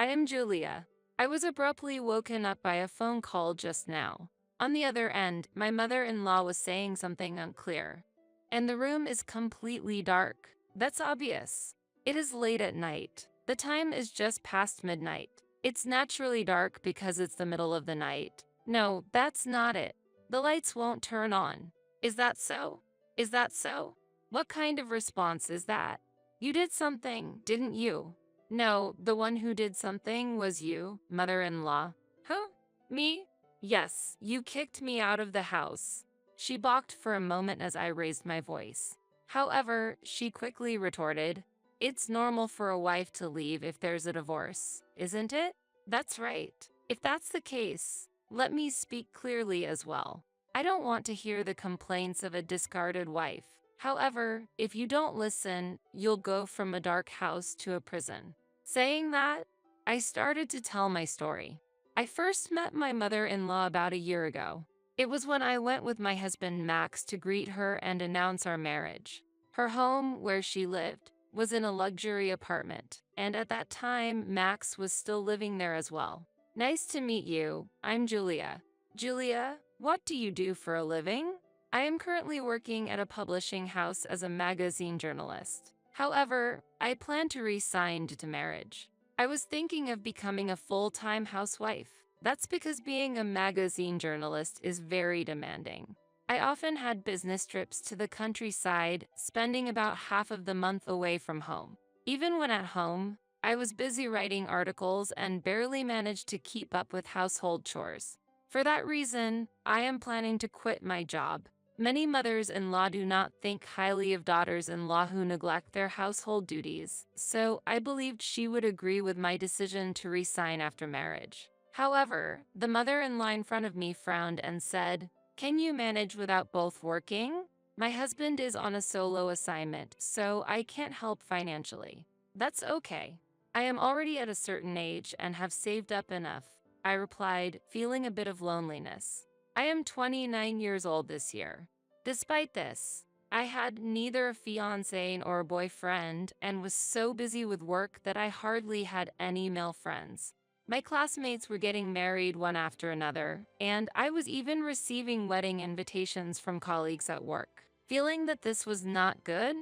I am Julia. I was abruptly woken up by a phone call just now. On the other end, my mother-in-law was saying something unclear. And the room is completely dark. That's obvious. It is late at night. The time is just past midnight. It's naturally dark because it's the middle of the night. No, that's not it. The lights won't turn on. Is that so? Is that so? What kind of response is that? You did something, didn't you? No, the one who did something was you, mother-in-law. Huh? Me? Yes, you kicked me out of the house. She balked for a moment as I raised my voice. However, she quickly retorted, "It's normal for a wife to leave if there's a divorce, isn't it?" That's right. If that's the case, let me speak clearly as well. I don't want to hear the complaints of a discarded wife. However, if you don't listen, you'll go from a dark house to a prison. Saying that, I started to tell my story. I first met my mother-in-law about a year ago. It was when I went with my husband Max to greet her and announce our marriage. Her home, where she lived, was in a luxury apartment, and at that time, Max was still living there as well. Nice to meet you. I'm Julia. Julia, what do you do for a living? I am currently working at a publishing house as a magazine journalist. However, I plan to resign due to marriage. I was thinking of becoming a full-time housewife. That's because being a magazine journalist is very demanding. I often had business trips to the countryside, spending about half of the month away from home. Even when at home, I was busy writing articles and barely managed to keep up with household chores. For that reason, I am planning to quit my job. Many mothers-in-law do not think highly of daughters-in-law who neglect their household duties, so I believed she would agree with my decision to resign after marriage. However, the mother-in-law in front of me frowned and said, "Can you manage without both working? My husband is on a solo assignment, so I can't help financially." That's okay. I am already at a certain age and have saved up enough, I replied, feeling a bit of loneliness. I am 29 years old this year. Despite this, I had neither a fiancé nor a boyfriend and was so busy with work that I hardly had any male friends. My classmates were getting married one after another, and I was even receiving wedding invitations from colleagues at work. Feeling that this was not good,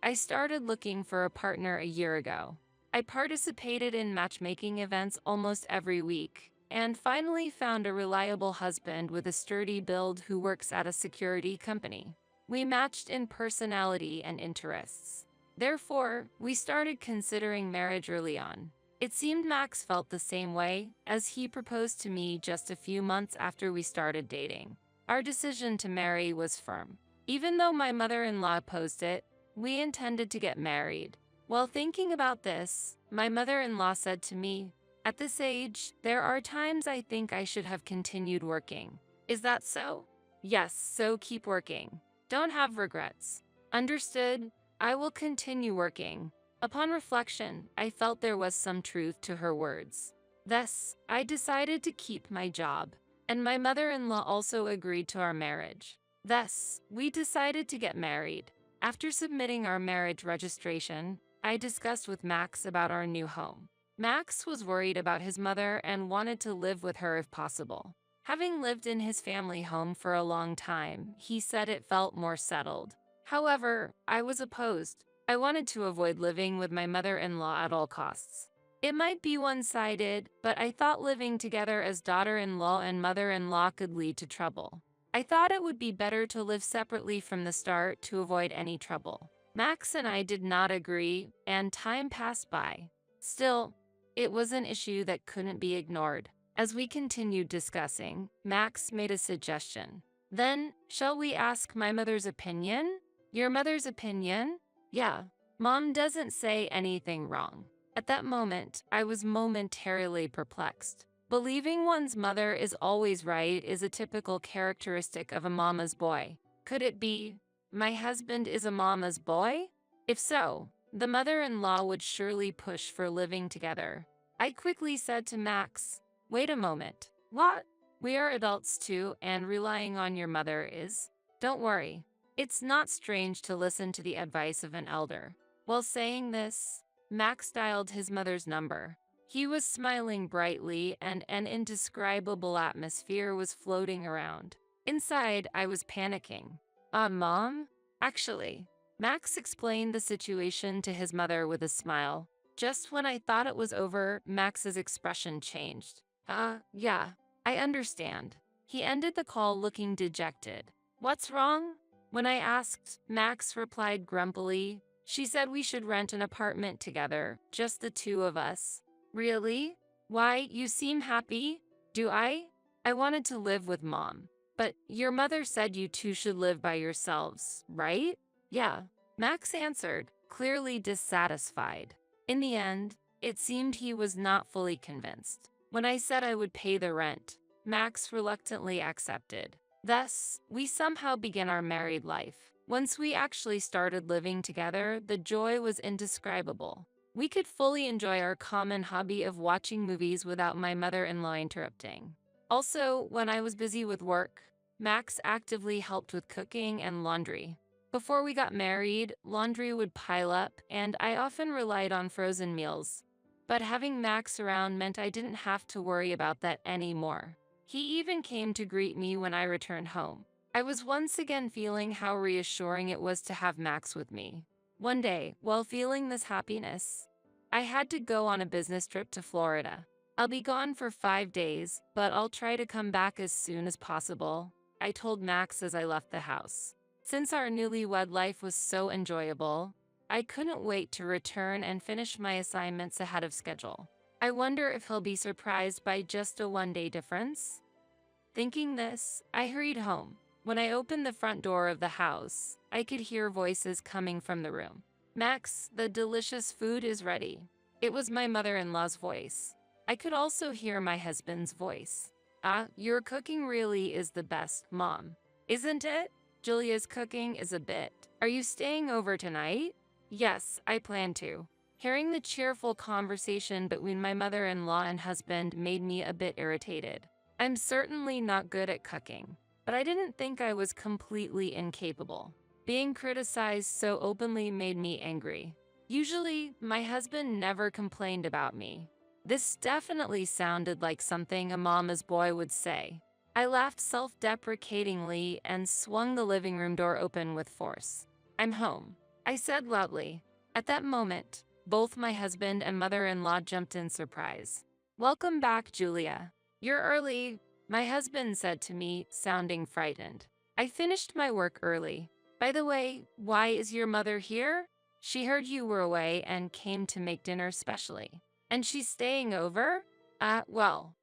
I started looking for a partner a year ago. I participated in matchmaking events almost every week, and finally found a reliable husband with a sturdy build who works at a security company. We matched in personality and interests. Therefore, we started considering marriage early on. It seemed Max felt the same way, as he proposed to me just a few months after we started dating. Our decision to marry was firm. Even though my mother-in-law opposed it, we intended to get married. While thinking about this, my mother-in-law said to me, "At this age, there are times I think I should have continued working. Is that so?" "Yes, so keep working. Don't have regrets." "Understood. I will continue working." Upon reflection, I felt there was some truth to her words. Thus, I decided to keep my job, and my mother-in-law also agreed to our marriage. Thus, we decided to get married. After submitting our marriage registration, I discussed with Max about our new home. Max was worried about his mother and wanted to live with her if possible. Having lived in his family home for a long time, he said it felt more settled. However, I was opposed. I wanted to avoid living with my mother-in-law at all costs. It might be one-sided, but I thought living together as daughter-in-law and mother-in-law could lead to trouble. I thought it would be better to live separately from the start to avoid any trouble. Max and I did not agree, and time passed by. Still, it was an issue that couldn't be ignored. As we continued discussing, Max made a suggestion. "Then, shall we ask my mother's opinion?" "Your mother's opinion?" "Yeah. Mom doesn't say anything wrong." At that moment, I was momentarily perplexed. Believing one's mother is always right is a typical characteristic of a mama's boy. Could it be, my husband is a mama's boy? If so, the mother-in-law would surely push for living together. I quickly said to Max, "Wait a moment. What? We are adults too, and relying on your mother is..." "Don't worry. It's not strange to listen to the advice of an elder." While saying this, Max dialed his mother's number. He was smiling brightly, and an indescribable atmosphere was floating around. Inside, I was panicking. Mom? Actually, Max explained the situation to his mother with a smile. Just when I thought it was over, Max's expression changed. Yeah, I understand. He ended the call looking dejected. What's wrong? When I asked, Max replied grumpily, she said we should rent an apartment together, just the two of us. Really? Why, you seem happy? Do I? I wanted to live with Mom. But your mother said you two should live by yourselves, right? Yeah, Max answered, clearly dissatisfied. In the end, it seemed he was not fully convinced. When I said I would pay the rent, Max reluctantly accepted. Thus, we somehow began our married life. Once we actually started living together, the joy was indescribable. We could fully enjoy our common hobby of watching movies without my mother-in-law interrupting. Also, when I was busy with work, Max actively helped with cooking and laundry. Before we got married, laundry would pile up, and I often relied on frozen meals. But having Max around meant I didn't have to worry about that anymore. He even came to greet me when I returned home. I was once again feeling how reassuring it was to have Max with me. One day, while feeling this happiness, I had to go on a business trip to Florida. I'll be gone for 5 days, but I'll try to come back as soon as possible, I told Max as I left the house. Since our newlywed life was so enjoyable, I couldn't wait to return and finish my assignments ahead of schedule. I wonder if he'll be surprised by just a one-day difference? Thinking this, I hurried home. When I opened the front door of the house, I could hear voices coming from the room. Max, the delicious food is ready. It was my mother-in-law's voice. I could also hear my husband's voice. Your cooking really is the best, Mom. Isn't it? Julia's cooking is a bit. Are you staying over tonight? Yes, I plan to. Hearing the cheerful conversation between my mother-in-law and husband made me a bit irritated. I'm certainly not good at cooking, but I didn't think I was completely incapable. Being criticized so openly made me angry. Usually, my husband never complained about me. This definitely sounded like something a mama's boy would say. I laughed self-deprecatingly and swung the living room door open with force. I'm home, I said loudly. At that moment, both my husband and mother-in-law jumped in surprise. Welcome back, Julia. You're early, my husband said to me, sounding frightened. I finished my work early. By the way, why is your mother here? She heard you were away and came to make dinner specially. And she's staying over? Well,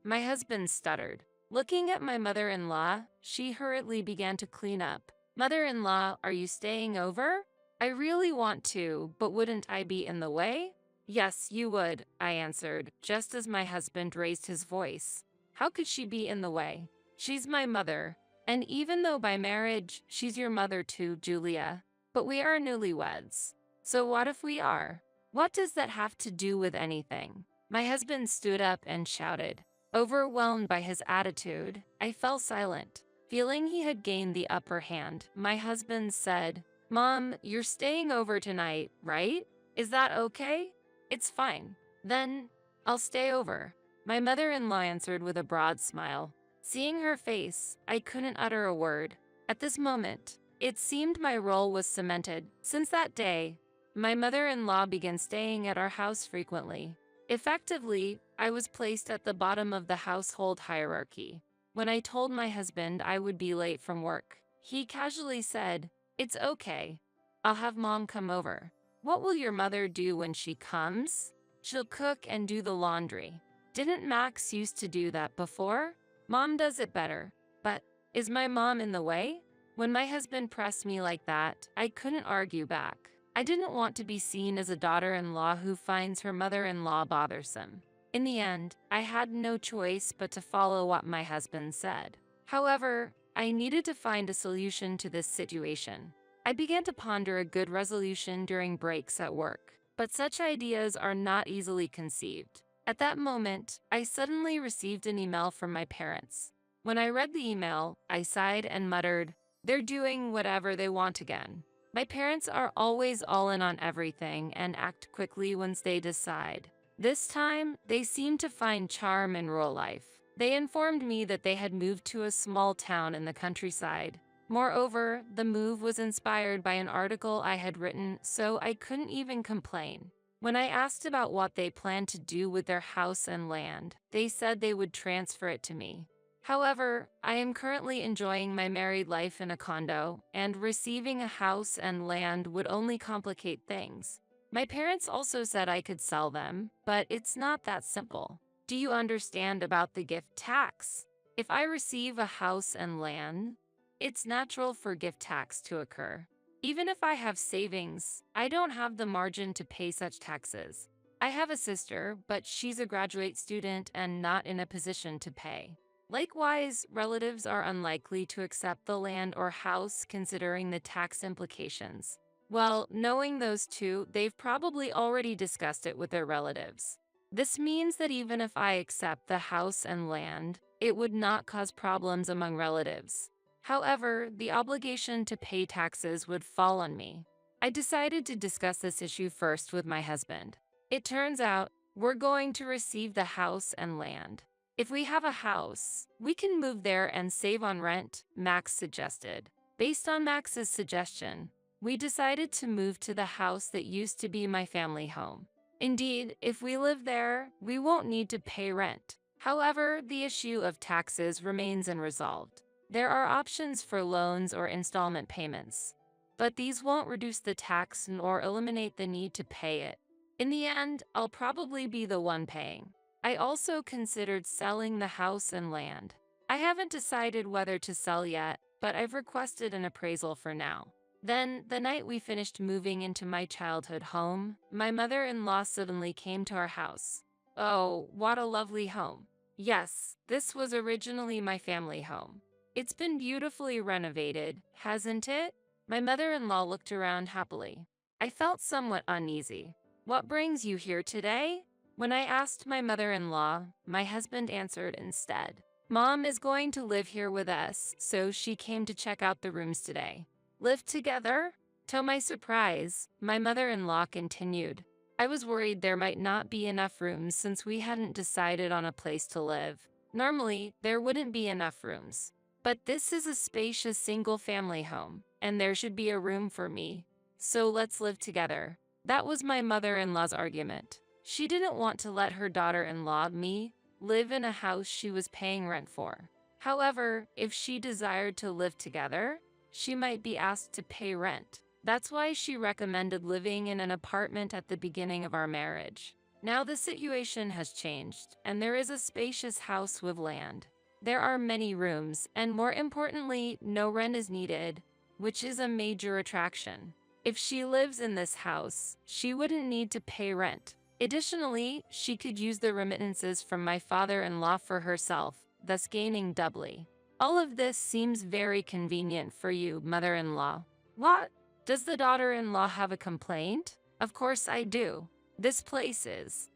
my husband stuttered. Looking at my mother-in-law, she hurriedly began to clean up. Mother-in-law, are you staying over? I really want to, but wouldn't I be in the way? Yes, you would, I answered, just as my husband raised his voice. How could she be in the way? She's my mother, and even though by marriage, she's your mother too, Julia. But we are newlyweds. So what if we are? What does that have to do with anything? My husband stood up and shouted. Overwhelmed by his attitude, I fell silent. Feeling he had gained the upper hand, my husband said, Mom, you're staying over tonight, right? Is that okay? It's fine. Then, I'll stay over. My mother-in-law answered with a broad smile. Seeing her face, I couldn't utter a word. At this moment, it seemed my role was cemented. Since that day, my mother-in-law began staying at our house frequently. Effectively, I was placed at the bottom of the household hierarchy. When I told my husband I would be late from work, he casually said, It's okay. I'll have Mom come over. What will your mother do when she comes? She'll cook and do the laundry. Didn't Max used to do that before? Mom does it better. But is my mom in the way? When my husband pressed me like that, I couldn't argue back. I didn't want to be seen as a daughter-in-law who finds her mother-in-law bothersome. In the end, I had no choice but to follow what my husband said. However, I needed to find a solution to this situation. I began to ponder a good resolution during breaks at work, but such ideas are not easily conceived. At that moment, I suddenly received an email from my parents. When I read the email, I sighed and muttered, They're doing whatever they want again. My parents are always all in on everything and act quickly once they decide. This time, they seemed to find charm in rural life. They informed me that they had moved to a small town in the countryside. Moreover, the move was inspired by an article I had written, so I couldn't even complain. When I asked about what they planned to do with their house and land, they said they would transfer it to me. However, I am currently enjoying my married life in a condo, and receiving a house and land would only complicate things. My parents also said I could sell them, but it's not that simple. Do you understand about the gift tax? If I receive a house and land, it's natural for gift tax to occur. Even if I have savings, I don't have the margin to pay such taxes. I have a sister, but she's a graduate student and not in a position to pay. Likewise, relatives are unlikely to accept the land or house considering the tax implications. Well, knowing those two, they've probably already discussed it with their relatives. This means that even if I accept the house and land, it would not cause problems among relatives. However, the obligation to pay taxes would fall on me. I decided to discuss this issue first with my husband. It turns out, we're going to receive the house and land. If we have a house, we can move there and save on rent, Max suggested. Based on Max's suggestion, we decided to move to the house that used to be my family home. Indeed, if we live there, we won't need to pay rent. However, the issue of taxes remains unresolved. There are options for loans or installment payments, but these won't reduce the tax nor eliminate the need to pay it. In the end, I'll probably be the one paying. I also considered selling the house and land. I haven't decided whether to sell yet, but I've requested an appraisal for now. Then, the night we finished moving into my childhood home, my mother-in-law suddenly came to our house. Oh, what a lovely home. Yes, this was originally my family home. It's been beautifully renovated, hasn't it? My mother-in-law looked around happily. I felt somewhat uneasy. What brings you here today? When I asked my mother-in-law, my husband answered instead. Mom is going to live here with us, so she came to check out the rooms today. Live together? To my surprise, my mother-in-law continued. I was worried there might not be enough rooms since we hadn't decided on a place to live. Normally, there wouldn't be enough rooms. But this is a spacious single-family home, and there should be a room for me. So let's live together. That was my mother-in-law's argument. She didn't want to let her daughter-in-law, me, live in a house she was paying rent for. However, if she desired to live together, she might be asked to pay rent. That's why she recommended living in an apartment at the beginning of our marriage. Now the situation has changed, and there is a spacious house with land. There are many rooms, and more importantly, no rent is needed, which is a major attraction. If she lives in this house, she wouldn't need to pay rent. Additionally, she could use the remittances from my father-in-law for herself, thus gaining doubly. All of this seems very convenient for you, mother-in-law. What? Does the daughter-in-law have a complaint? Of course I do. This place is.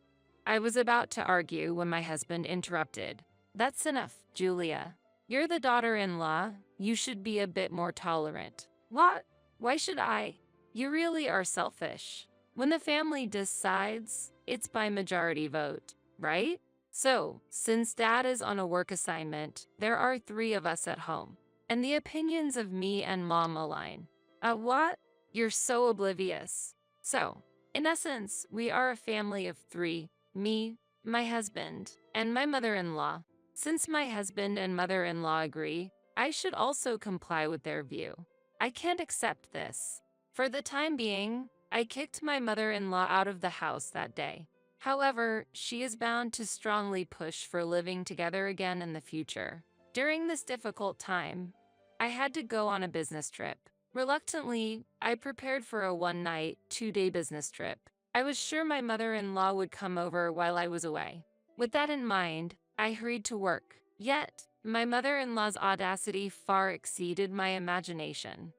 I was about to argue when my husband interrupted. That's enough, Julia. You're the daughter-in-law. You should be a bit more tolerant. What? Why should I? You really are selfish. When the family decides, it's by majority vote, right? So, since Dad is on a work assignment, there are 3 of us at home, and the opinions of me and Mom align. What? You're so oblivious. So, in essence, we are a family of 3, me, my husband, and my mother-in-law. Since my husband and mother-in-law agree, I should also comply with their view. I can't accept this. For the time being, I kicked my mother-in-law out of the house that day. However, she is bound to strongly push for living together again in the future. During this difficult time, I had to go on a business trip. Reluctantly, I prepared for a one-night, 2-day business trip. I was sure my mother-in-law would come over while I was away. With that in mind, I hurried to work. Yet, my mother-in-law's audacity far exceeded my imagination.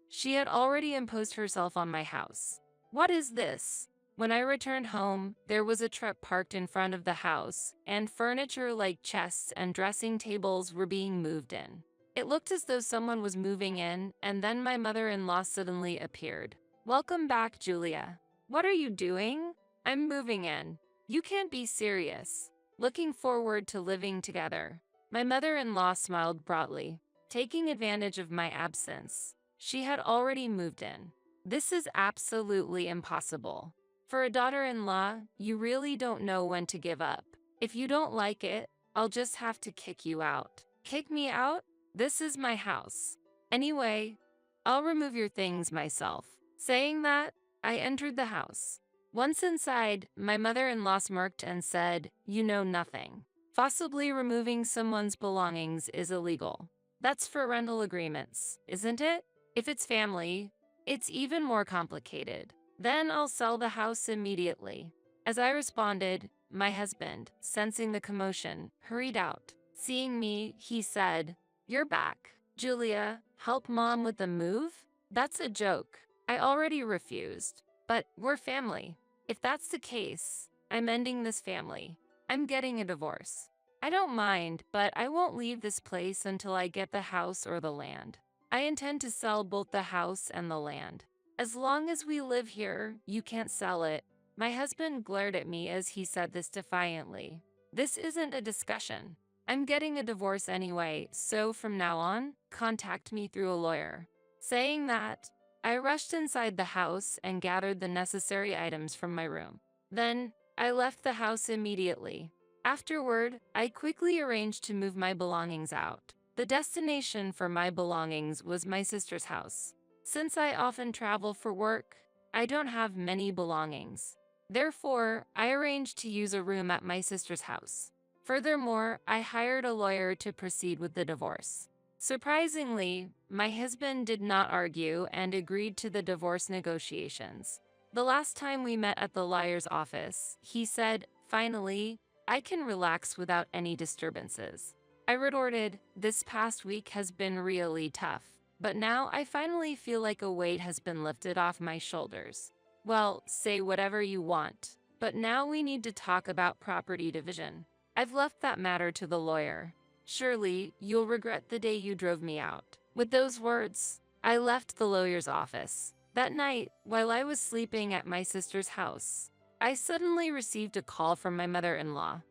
She had already imposed herself on my house. What is this? When I returned home, there was a truck parked in front of the house, and furniture like chests and dressing tables were being moved in. It looked as though someone was moving in, and then my mother-in-law suddenly appeared. Welcome back, Julia. What are you doing? I'm moving in. You can't be serious. Looking forward to living together. My mother-in-law smiled broadly, taking advantage of my absence. She had already moved in. This is absolutely impossible. For a daughter-in-law, you really don't know when to give up. If you don't like it, I'll just have to kick you out. Kick me out? This is my house. Anyway, I'll remove your things myself. Saying that, I entered the house. Once inside, my mother-in-law smirked and said, "You know nothing. Forcibly removing someone's belongings is illegal. That's for rental agreements, isn't it? If it's family, it's even more complicated. Then I'll sell the house immediately." As I responded, my husband, sensing the commotion, hurried out. Seeing me, he said, "You're back. Julia, help mom with the move?" That's a joke. I already refused. But we're family. If that's the case, I'm ending this family. I'm getting a divorce. I don't mind, but I won't leave this place until I get the house or the land. I intend to sell both the house and the land. As long as we live here, you can't sell it. My husband glared at me as he said this defiantly. This isn't a discussion. I'm getting a divorce anyway, so from now on, contact me through a lawyer. Saying that, I rushed inside the house and gathered the necessary items from my room. Then, I left the house immediately. Afterward, I quickly arranged to move my belongings out. The destination for my belongings was my sister's house. Since I often travel for work, I don't have many belongings. Therefore, I arranged to use a room at my sister's house. Furthermore, I hired a lawyer to proceed with the divorce. Surprisingly, my husband did not argue and agreed to the divorce negotiations. The last time we met at the lawyer's office, he said, "Finally, I can relax without any disturbances." I retorted, "This past week has been really tough, but now I finally feel like a weight has been lifted off my shoulders." "Well, say whatever you want, but now we need to talk about property division. I've left that matter to the lawyer. Surely, you'll regret the day you drove me out." With those words, I left the lawyer's office. That night, while I was sleeping at my sister's house, I suddenly received a call from my mother-in-law.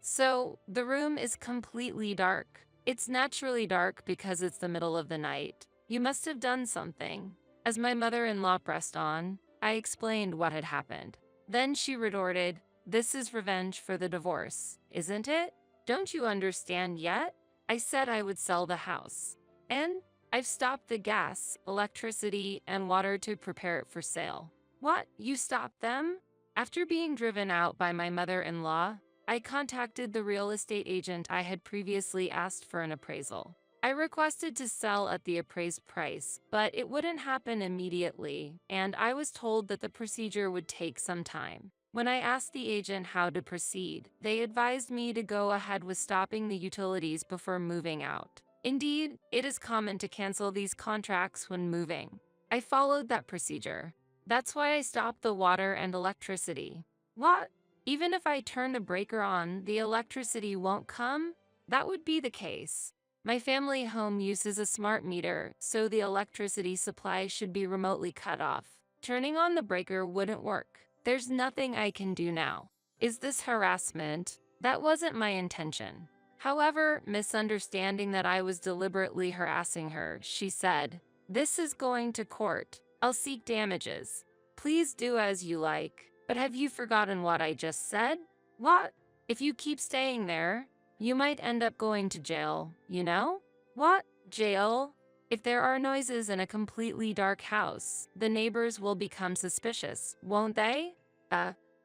"So, the room is completely dark. It's naturally dark because it's the middle of the night. You must have done something." As my mother-in-law pressed on, I explained what had happened. Then she retorted, "This is revenge for the divorce, isn't it? Don't you understand yet? I said I would sell the house. And I've stopped the gas, electricity, and water to prepare it for sale." "What? You stopped them?" After being driven out by my mother-in-law, I contacted the real estate agent I had previously asked for an appraisal. I requested to sell at the appraised price, but it wouldn't happen immediately, and I was told that the procedure would take some time. When I asked the agent how to proceed, they advised me to go ahead with stopping the utilities before moving out. Indeed, it is common to cancel these contracts when moving. I followed that procedure. That's why I stopped the water and electricity. What? Even if I turn the breaker on, the electricity won't come? That would be the case. My family home uses a smart meter, so the electricity supply should be remotely cut off. Turning on the breaker wouldn't work. There's nothing I can do now. Is this harassment? That wasn't my intention. However, misunderstanding that I was deliberately harassing her, she said, "This is going to court. I'll seek damages. Please do as you like. But have you forgotten what I just said?" "What?" "If you keep staying there, you might end up going to jail, you know?" "What? Jail?" "If there are noises in a completely dark house, the neighbors will become suspicious, won't they?"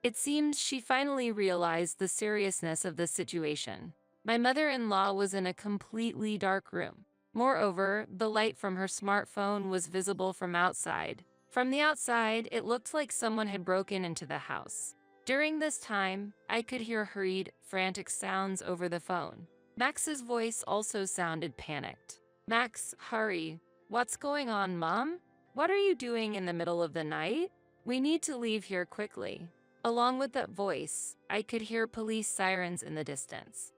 It seems she finally realized the seriousness of the situation. My mother-in-law was in a completely dark room. Moreover, the light from her smartphone was visible from outside. From the outside, it looked like someone had broken into the house. During this time, I could hear hurried, frantic sounds over the phone. Max's voice also sounded panicked. "Max, hurry. What's going on, Mom? What are you doing in the middle of the night? We need to leave here quickly." Along with that voice, I could hear police sirens in the distance.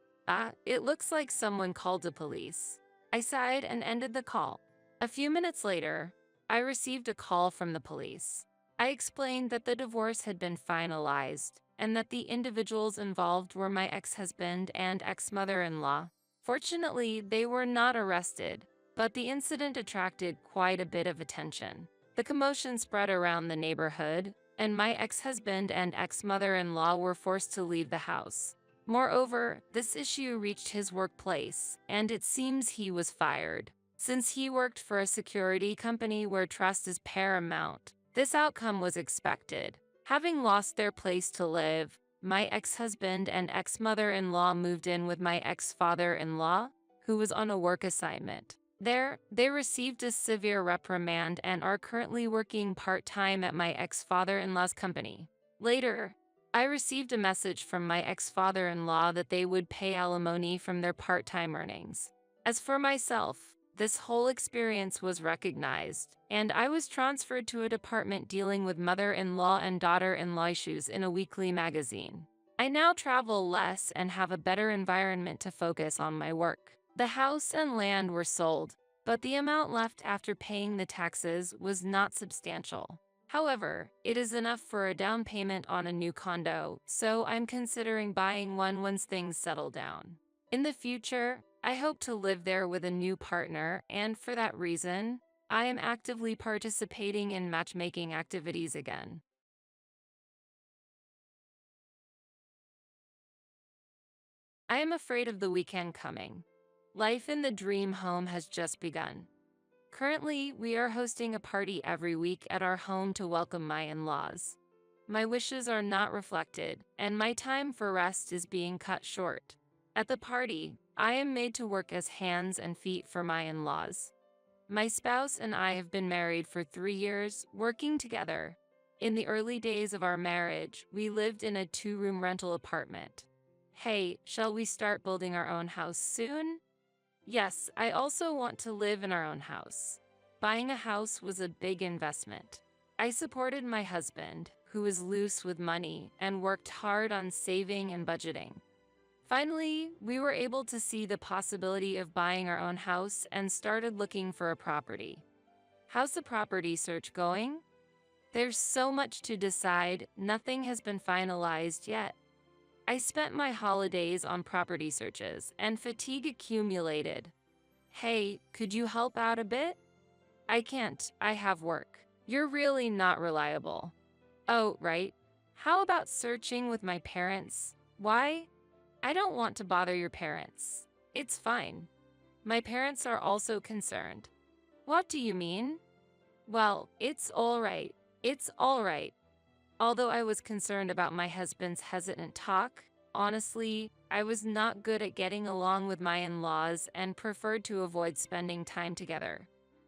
It looks like someone called the police. I sighed and ended the call. A few minutes later, I received a call from the police. I explained that the divorce had been finalized and that the individuals involved were my ex-husband and ex-mother-in-law. Fortunately, they were not arrested, but the incident attracted quite a bit of attention. The commotion spread around the neighborhood, and my ex-husband and ex-mother-in-law were forced to leave the house. Moreover, this issue reached his workplace, and it seems he was fired. Since he worked for a security company where trust is paramount, this outcome was expected. Having lost their place to live, my ex-husband and ex-mother-in-law moved in with my ex-father-in-law, who was on a work assignment. There, they received a severe reprimand and are currently working part-time at my ex-father-in-law's company. Later, I received a message from my ex-father-in-law that they would pay alimony from their part-time earnings. As for myself, this whole experience was recognized, and I was transferred to a department dealing with mother-in-law and daughter-in-law issues in a weekly magazine. I now travel less and have a better environment to focus on my work. The house and land were sold, but the amount left after paying the taxes was not substantial. However, it is enough for a down payment on a new condo, so I'm considering buying one once things settle down. In the future, I hope to live there with a new partner, and for that reason, I am actively participating in matchmaking activities again. I am afraid of the weekend coming. Life in the dream home has just begun. Currently, we are hosting a party every week at our home to welcome my in-laws. My wishes are not reflected, and my time for rest is being cut short. At the party, I am made to work as hands and feet for my in-laws. My spouse and I have been married for 3 years, working together. In the early days of our marriage, we lived in a 2-room rental apartment. Hey, shall we start building our own house soon? Yes, I also want to live in our own house. Buying a house was a big investment. I supported my husband, who is loose with money, and worked hard on saving and budgeting. Finally, we were able to see the possibility of buying our own house and started looking for a property. How's the property search going? There's so much to decide, nothing has been finalized yet. I spent my holidays on property searches, and fatigue accumulated. Hey, could you help out a bit? I can't, I have work. You're really not reliable. Oh, right. How about searching with my parents? Why? I don't want to bother your parents. It's fine. My parents are also concerned. What do you mean? Well, it's all right. It's all right. Although I was concerned about my husband's hesitant talk, honestly, I was not good at getting along with my in-laws and preferred to avoid spending time together.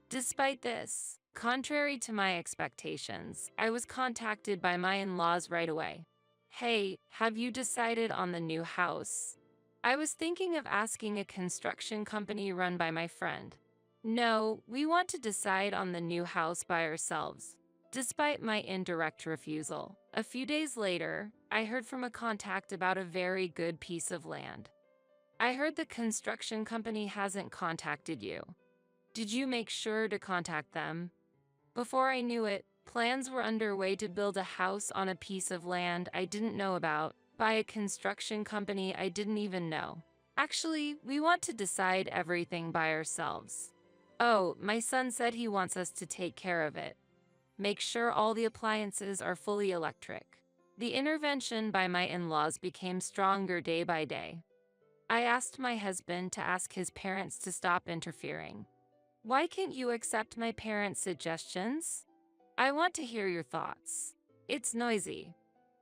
Despite this, contrary to my expectations, I was contacted by my in-laws right away. Hey, have you decided on the new house? I was thinking of asking a construction company run by my friend. No, we want to decide on the new house by ourselves. Despite my indirect refusal, a few days later, I heard from a contact about a very good piece of land. I heard the construction company hasn't contacted you. Did you make sure to contact them? Before I knew it, plans were underway to build a house on a piece of land I didn't know about, by a construction company I didn't even know. Actually, we want to decide everything by ourselves. Oh, my son said he wants us to take care of it. Make sure all the appliances are fully electric. The intervention by my in-laws became stronger day by day. I asked my husband to ask his parents to stop interfering. Why can't you accept my parents' suggestions? I want to hear your thoughts. It's noisy.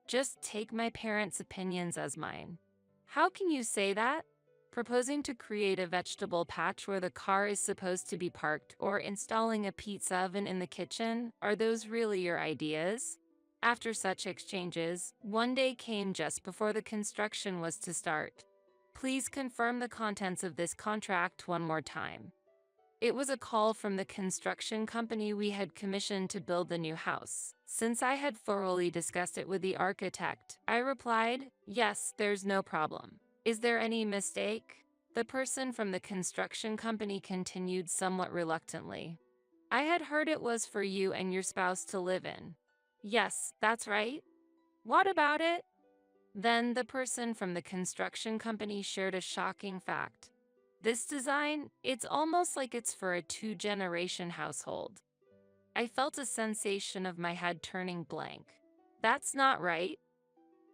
Just take my parents' opinions as mine. How can you say that? Proposing to create a vegetable patch where the car is supposed to be parked or installing a pizza oven in the kitchen, are those really your ideas? After such exchanges, one day came just before the construction was to start. Please confirm the contents of this contract one more time. It was a call from the construction company we had commissioned to build the new house. Since I had thoroughly discussed it with the architect, I replied, yes, there's no problem. Is there any mistake? The person from the construction company continued somewhat reluctantly. I had heard it was for you and your spouse to live in. Yes, that's right. What about it? Then the person from the construction company shared a shocking fact. This design, it's almost like it's for a two-generation household. I felt a sensation of my head turning blank. That's not right.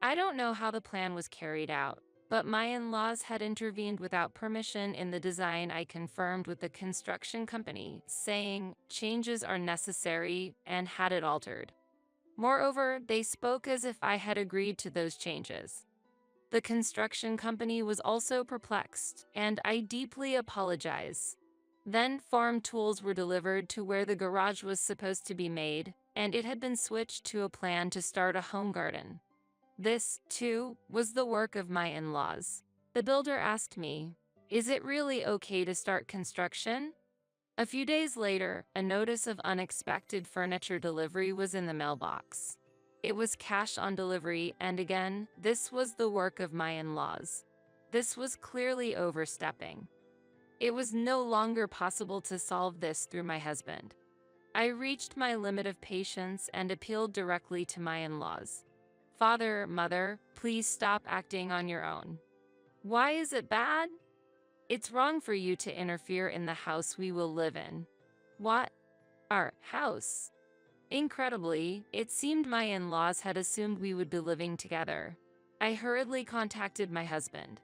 I don't know how the plan was carried out, but my in-laws had intervened without permission in the design. I confirmed with the construction company, saying changes are necessary and had it altered. Moreover, they spoke as if I had agreed to those changes. The construction company was also perplexed, and I deeply apologize. Then farm tools were delivered to where the garage was supposed to be made, and it had been switched to a plan to start a home garden. This, too, was the work of my in-laws. The builder asked me, "Is it really okay to start construction?" A few days later, a notice of unexpected furniture delivery was in the mailbox. It was cash on delivery, and again, this was the work of my in-laws. This was clearly overstepping. It was no longer possible to solve this through my husband. I reached my limit of patience and appealed directly to my in-laws. "Father, mother, please stop acting on your own. Why is it bad? It's wrong for you to interfere in the house we will live in." What? Our house? Incredibly, it seemed my in-laws had assumed we would be living together. I hurriedly contacted my husband.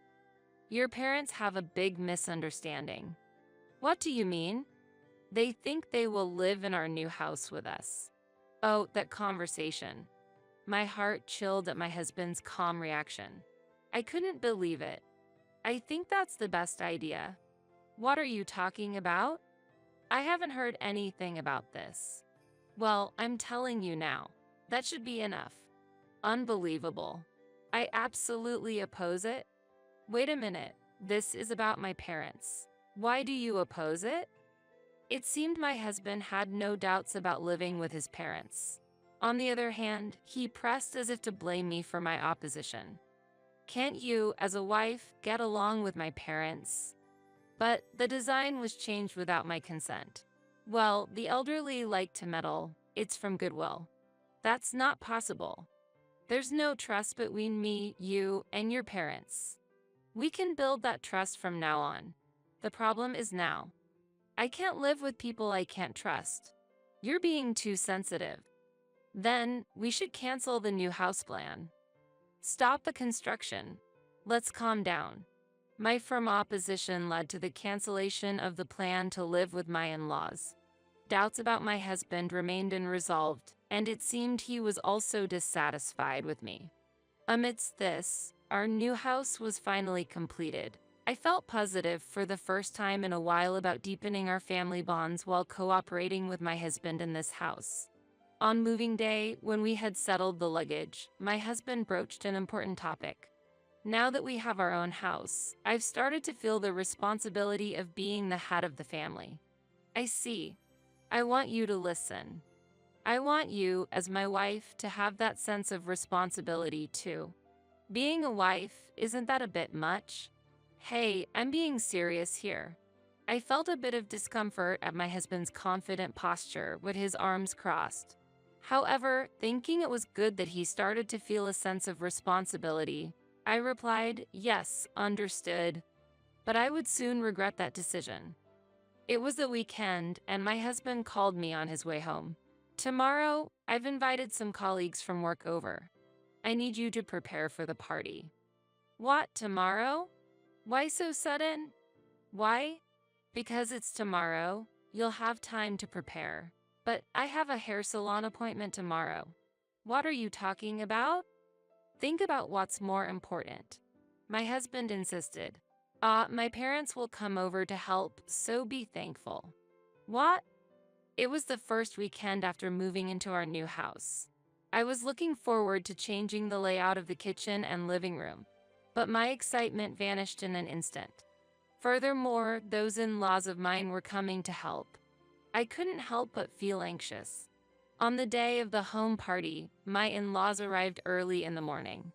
"Your parents have a big misunderstanding." "What do you mean?" "They think they will live in our new house with us." Oh, that conversation. My heart chilled at my husband's calm reaction. I couldn't believe it. "I think that's the best idea." "What are you talking about? I haven't heard anything about this." "Well, I'm telling you now. That should be enough." Unbelievable. I absolutely oppose it. Wait a minute. This is about my parents. Why do you oppose it? It seemed my husband had no doubts about living with his parents. On the other hand, he pressed as if to blame me for my opposition. "Can't you, as a wife, get along with my parents?" But the design was changed without my consent. "Well, the elderly like to meddle. It's from goodwill." "That's not possible. There's no trust between me, you, and your parents. We can build that trust from now on. The problem is now. I can't live with people I can't trust. You're being too sensitive." "Then, we should cancel the new house plan. Stop the construction. Let's calm down." My firm opposition led to the cancellation of the plan to live with my in-laws. Doubts about my husband remained unresolved, and it seemed he was also dissatisfied with me. Amidst this, our new house was finally completed. I felt positive for the first time in a while about deepening our family bonds while cooperating with my husband in this house. On moving day, when we had settled the luggage, my husband broached an important topic. "Now that we have our own house, I've started to feel the responsibility of being the head of the family." "I see. I want you to listen. I want you, as my wife, to have that sense of responsibility too. Being a wife, isn't that a bit much?" "Hey, I'm being serious here." I felt a bit of discomfort at my husband's confident posture with his arms crossed. However, thinking it was good that he started to feel a sense of responsibility, I replied, "Yes, understood. But I would soon regret that decision." It was the weekend, and my husband called me on his way home. "Tomorrow, I've invited some colleagues from work over. I need you to prepare for the party." "What, tomorrow? Why so sudden?" "Why? Because it's tomorrow. You'll have time to prepare." "But I have a hair salon appointment tomorrow." "What are you talking about? Think about what's more important." My husband insisted. My parents will come over to help, so be thankful." "What?" It was the first weekend after moving into our new house. I was looking forward to changing the layout of the kitchen and living room, but my excitement vanished in an instant. Furthermore, those in-laws of mine were coming to help. I couldn't help but feel anxious. On the day of the home party, my in-laws arrived early in the morning.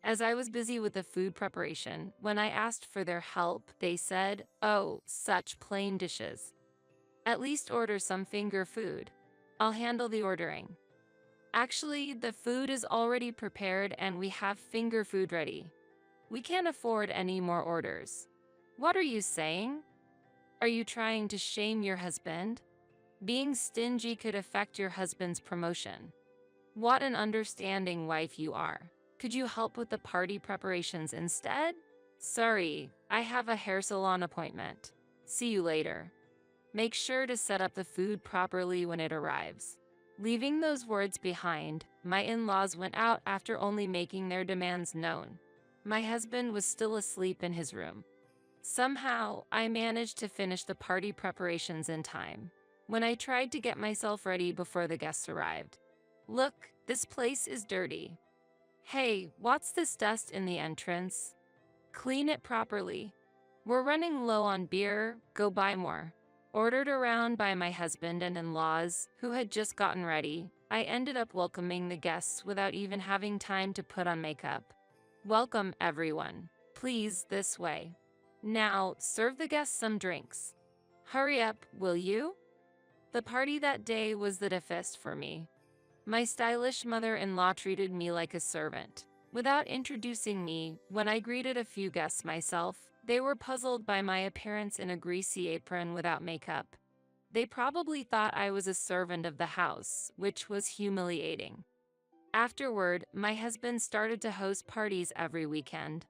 As I was busy with the food preparation, when I asked for their help, they said, "Oh, such plain dishes. At least order some finger food. I'll handle the ordering." Actually, the food is already prepared and we have finger food ready. We can't afford any more orders. What are you saying? Are you trying to shame your husband? Being stingy could affect your husband's promotion. What an understanding wife you are. Could you help with the party preparations instead? Sorry, I have a hair salon appointment. See you later. Make sure to set up the food properly when it arrives. Leaving those words behind, my in-laws went out after only making their demands known. My husband was still asleep in his room. Somehow, I managed to finish the party preparations in time. When I tried to get myself ready before the guests arrived. Look, this place is dirty. Hey, what's this dust in the entrance? Clean it properly. We're running low on beer, go buy more. Ordered around by my husband and in-laws, who had just gotten ready, I ended up welcoming the guests without even having time to put on makeup. Welcome, everyone. Please, this way. Now, serve the guests some drinks. Hurry up, will you? The party that day was the toughest for me. My stylish mother-in-law treated me like a servant. Without introducing me, when I greeted a few guests myself, they were puzzled by my appearance in a greasy apron without makeup. They probably thought I was a servant of the house, which was humiliating. Afterward, my husband started to host parties every weekend,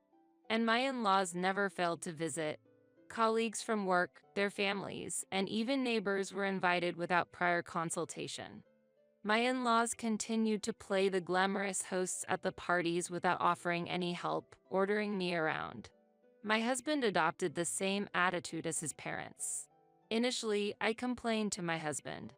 and my in-laws never failed to visit. Colleagues from work, their families, and even neighbors were invited without prior consultation. My in-laws continued to play the glamorous hosts at the parties without offering any help, ordering me around. My husband adopted the same attitude as his parents. Initially, I complained to my husband.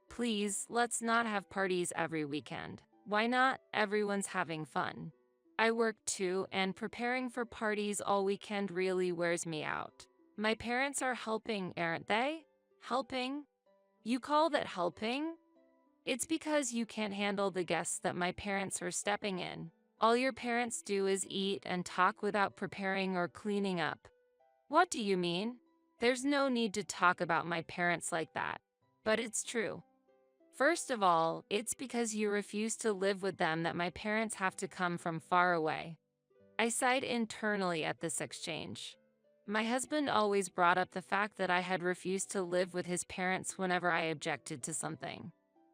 Please, let's not have parties every weekend. Why not? Everyone's having fun. I work too, and preparing for parties all weekend really wears me out. My parents are helping, aren't they? Helping? You call that helping? It's because you can't handle the guests that my parents are stepping in. All your parents do is eat and talk without preparing or cleaning up. What do you mean? There's no need to talk about my parents like that. But it's true. First of all, it's because you refuse to live with them that my parents have to come from far away. I sighed internally at this exchange. My husband always brought up the fact that I had refused to live with his parents whenever I objected to something.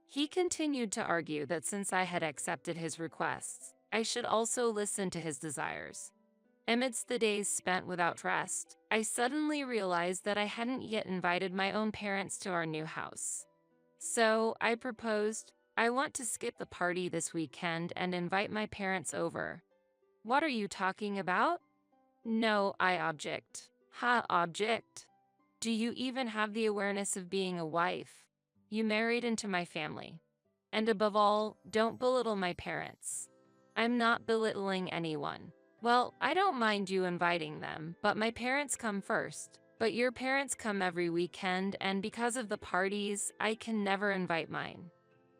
He continued to argue that since I had accepted his requests, I should also listen to his desires. Amidst the days spent without rest, I suddenly realized that I hadn't yet invited my own parents to our new house. So, I proposed, I want to skip the party this weekend and invite my parents over. What are you talking about? No, I object. Ha, object. Do you even have the awareness of being a wife? You married into my family. And above all, don't belittle my parents. I'm not belittling anyone. Well, I don't mind you inviting them, but my parents come first. But your parents come every weekend, and because of the parties, I can never invite mine.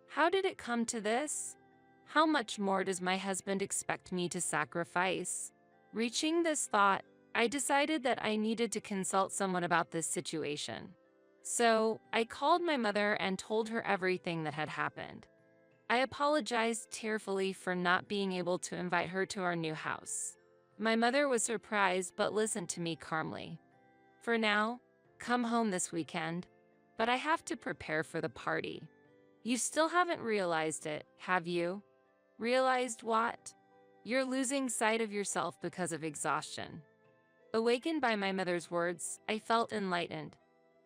How did it come to this? How much more does my husband expect me to sacrifice? Reaching this thought, I decided that I needed to consult someone about this situation. So, I called my mother and told her everything that had happened. I apologized tearfully for not being able to invite her to our new house. My mother was surprised but listened to me calmly. For now, come home this weekend, but I have to prepare for the party. You still haven't realized it, have you? Realized what? You're losing sight of yourself because of exhaustion. Awakened by my mother's words, I felt enlightened.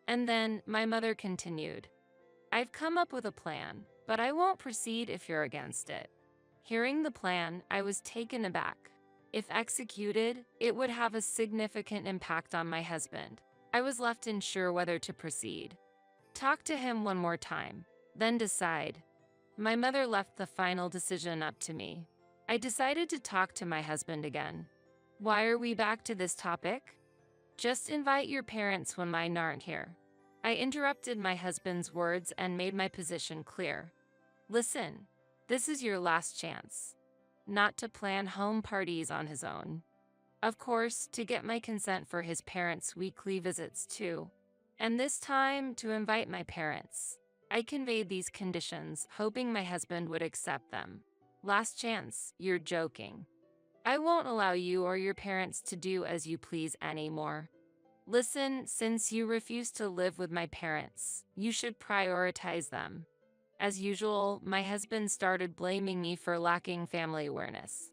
And then my mother continued. I've come up with a plan, but I won't proceed if you're against it. Hearing the plan, I was taken aback. If executed, it would have a significant impact on my husband. I was left unsure whether to proceed. Talk to him one more time, then decide. My mother left the final decision up to me. I decided to talk to my husband again. Why are we back to this topic? Just invite your parents when mine aren't here. I interrupted my husband's words and made my position clear. Listen, this is your last chance. Not to plan home parties on his own. Of course, to get my consent for his parents' weekly visits too. And this time, to invite my parents. I conveyed these conditions, hoping my husband would accept them. Last chance, you're joking. I won't allow you or your parents to do as you please anymore. Listen, since you refuse to live with my parents, you should prioritize them. As usual, my husband started blaming me for lacking family awareness.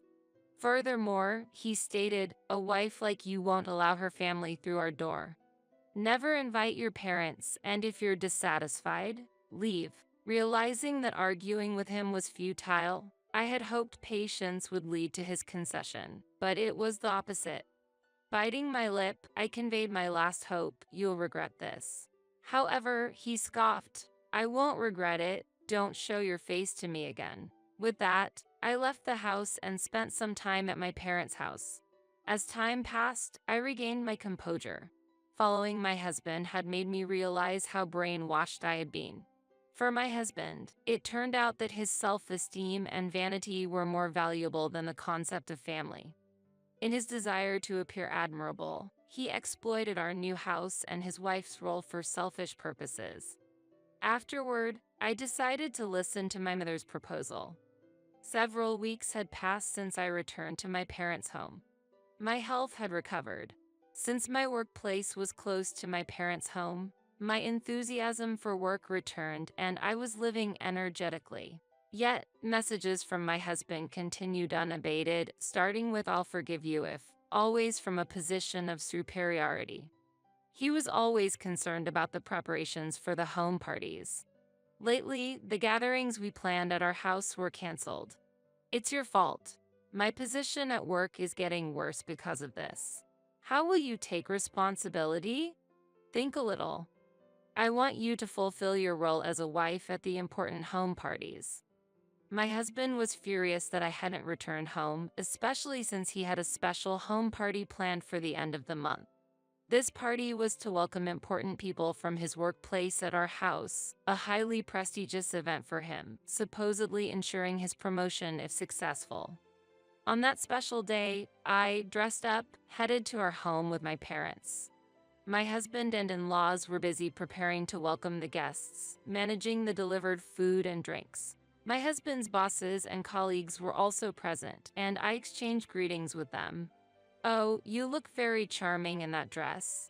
Furthermore, he stated, a wife like you won't allow her family through our door. Never invite your parents, and if you're dissatisfied, leave. Realizing that arguing with him was futile, I had hoped patience would lead to his concession, but it was the opposite. Biting my lip, I conveyed my last hope, you'll regret this. However, he scoffed, I won't regret it, don't show your face to me again. With that, I left the house and spent some time at my parents' house. As time passed, I regained my composure. Following my husband had made me realize how brainwashed I had been. For my husband, it turned out that his self-esteem and vanity were more valuable than the concept of family. In his desire to appear admirable, he exploited our new house and his wife's role for selfish purposes. Afterward, I decided to listen to my mother's proposal. Several weeks had passed since I returned to my parents' home. My health had recovered. Since my workplace was close to my parents' home, my enthusiasm for work returned and I was living energetically. Yet, messages from my husband continued unabated, starting with I'll forgive you if, always from a position of superiority. He was always concerned about the preparations for the home parties. Lately, the gatherings we planned at our house were canceled. It's your fault. My position at work is getting worse because of this. How will you take responsibility? Think a little. I want you to fulfill your role as a wife at the important home parties. My husband was furious that I hadn't returned home, especially since he had a special home party planned for the end of the month. This party was to welcome important people from his workplace at our house, a highly prestigious event for him, supposedly ensuring his promotion if successful. On that special day, I, dressed up, headed to our home with my parents. My husband and in-laws were busy preparing to welcome the guests, managing the delivered food and drinks. My husband's bosses and colleagues were also present, and I exchanged greetings with them. Oh, you look very charming in that dress.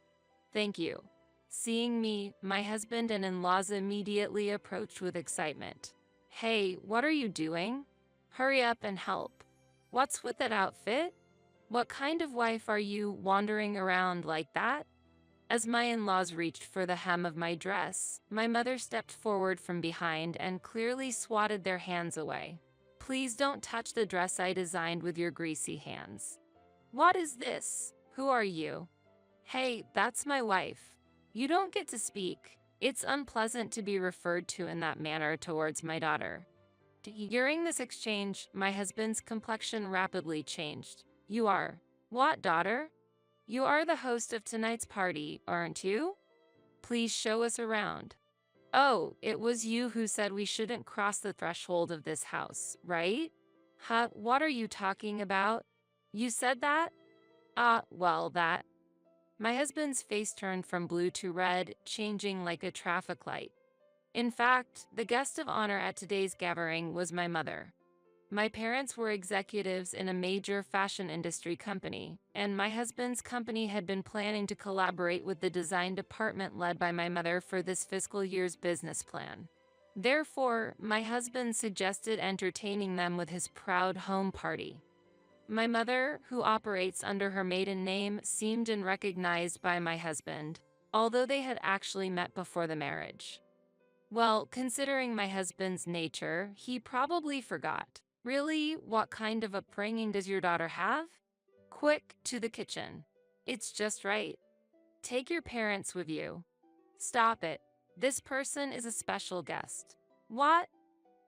Thank you. Seeing me, my husband and in-laws immediately approached with excitement. Hey, what are you doing? Hurry up and help. What's with that outfit? What kind of wife are you wandering around like that? As my in-laws reached for the hem of my dress, my mother stepped forward from behind and clearly swatted their hands away. Please don't touch the dress I designed with your greasy hands. What is this? Who are you? Hey, that's my wife. You don't get to speak. It's unpleasant to be referred to in that manner towards my daughter. During this exchange, my husband's complexion rapidly changed. You are. What, daughter? You are the host of tonight's party, aren't you? Please show us around. Oh, it was you who said we shouldn't cross the threshold of this house, right? Huh, what are you talking about? You said that? Well, that. My husband's face turned from blue to red, changing like a traffic light. In fact, the guest of honor at today's gathering was my mother. My parents were executives in a major fashion industry company, and my husband's company had been planning to collaborate with the design department led by my mother for this fiscal year's business plan. Therefore, my husband suggested entertaining them with his proud home party. My mother, who operates under her maiden name, seemed unrecognized by my husband, although they had actually met before the marriage. Well, considering my husband's nature, he probably forgot. Really, what kind of upbringing does your daughter have? Quick, to the kitchen. It's just right. Take your parents with you. Stop it. This person is a special guest. What?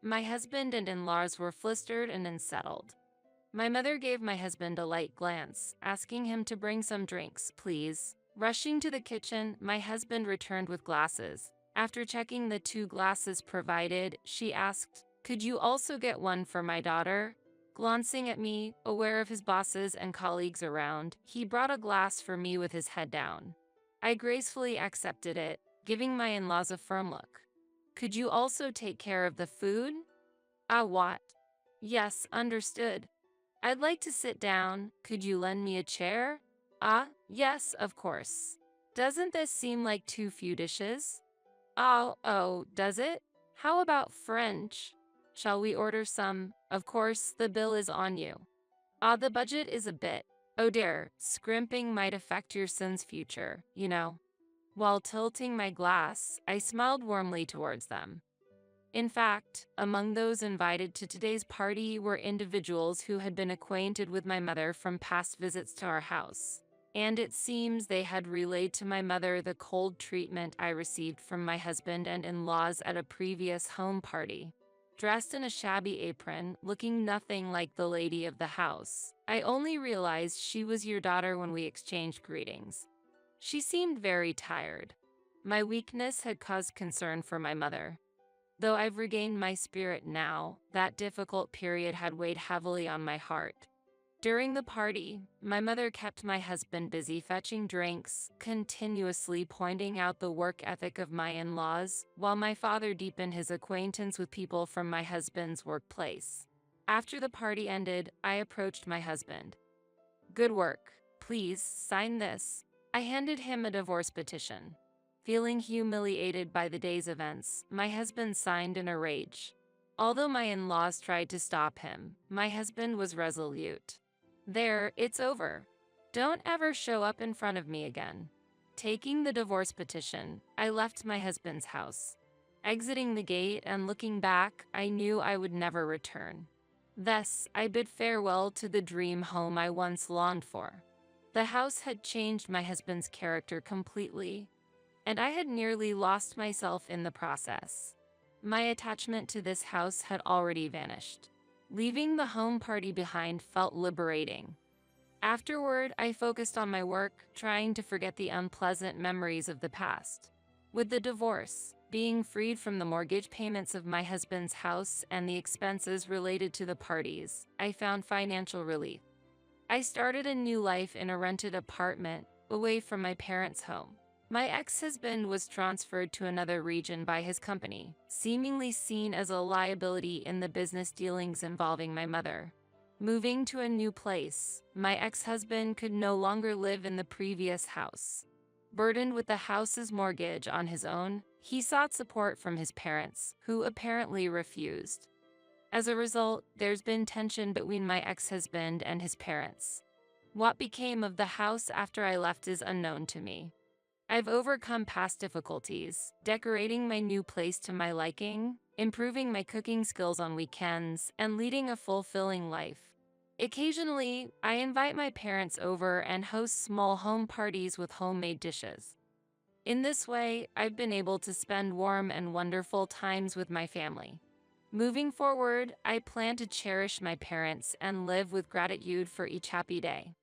My husband and in-laws were flustered and unsettled. My mother gave my husband a light glance, asking him to bring some drinks, please. Rushing to the kitchen, my husband returned with glasses. After checking the 2 glasses provided, she asked, could you also get one for my daughter? Glancing at me, aware of his bosses and colleagues around, he brought a glass for me with his head down. I gracefully accepted it, giving my in-laws a firm look. Could you also take care of the food? Ah, what? Yes, understood. I'd like to sit down. Could you lend me a chair? Ah, yes, of course. Doesn't this seem like too few dishes? Oh, does it? How about French? Shall we order some? Of course, the bill is on you. Ah, the budget is a bit. Oh dear, scrimping might affect your son's future, you know. While tilting my glass, I smiled warmly towards them. In fact, among those invited to today's party were individuals who had been acquainted with my mother from past visits to our house. And it seems they had relayed to my mother the cold treatment I received from my husband and in-laws at a previous home party. Dressed in a shabby apron, looking nothing like the lady of the house, I only realized she was your daughter when we exchanged greetings. She seemed very tired. My weakness had caused concern for my mother. Though I've regained my spirit now, that difficult period had weighed heavily on my heart. During the party, my mother kept my husband busy fetching drinks, continuously pointing out the work ethic of my in-laws, while my father deepened his acquaintance with people from my husband's workplace. After the party ended, I approached my husband. Good work. Please, sign this. I handed him a divorce petition. Feeling humiliated by the day's events, my husband signed in a rage. Although my in-laws tried to stop him, my husband was resolute. There, it's over. Don't ever show up in front of me again. Taking the divorce petition, I left my husband's house. Exiting the gate and looking back, I knew I would never return. Thus, I bid farewell to the dream home I once longed for. The house had changed my husband's character completely, and I had nearly lost myself in the process. My attachment to this house had already vanished. Leaving the home party behind felt liberating. Afterward, I focused on my work, trying to forget the unpleasant memories of the past. With the divorce, being freed from the mortgage payments of my husband's house and the expenses related to the parties, I found financial relief. I started a new life in a rented apartment, away from my parents' home. My ex-husband was transferred to another region by his company, seemingly seen as a liability in the business dealings involving my mother. Moving to a new place, my ex-husband could no longer live in the previous house. Burdened with the house's mortgage on his own, he sought support from his parents, who apparently refused. As a result, there's been tension between my ex-husband and his parents. What became of the house after I left is unknown to me. I've overcome past difficulties, decorating my new place to my liking, improving my cooking skills on weekends, and leading a fulfilling life. Occasionally, I invite my parents over and host small home parties with homemade dishes. In this way, I've been able to spend warm and wonderful times with my family. Moving forward, I plan to cherish my parents and live with gratitude for each happy day.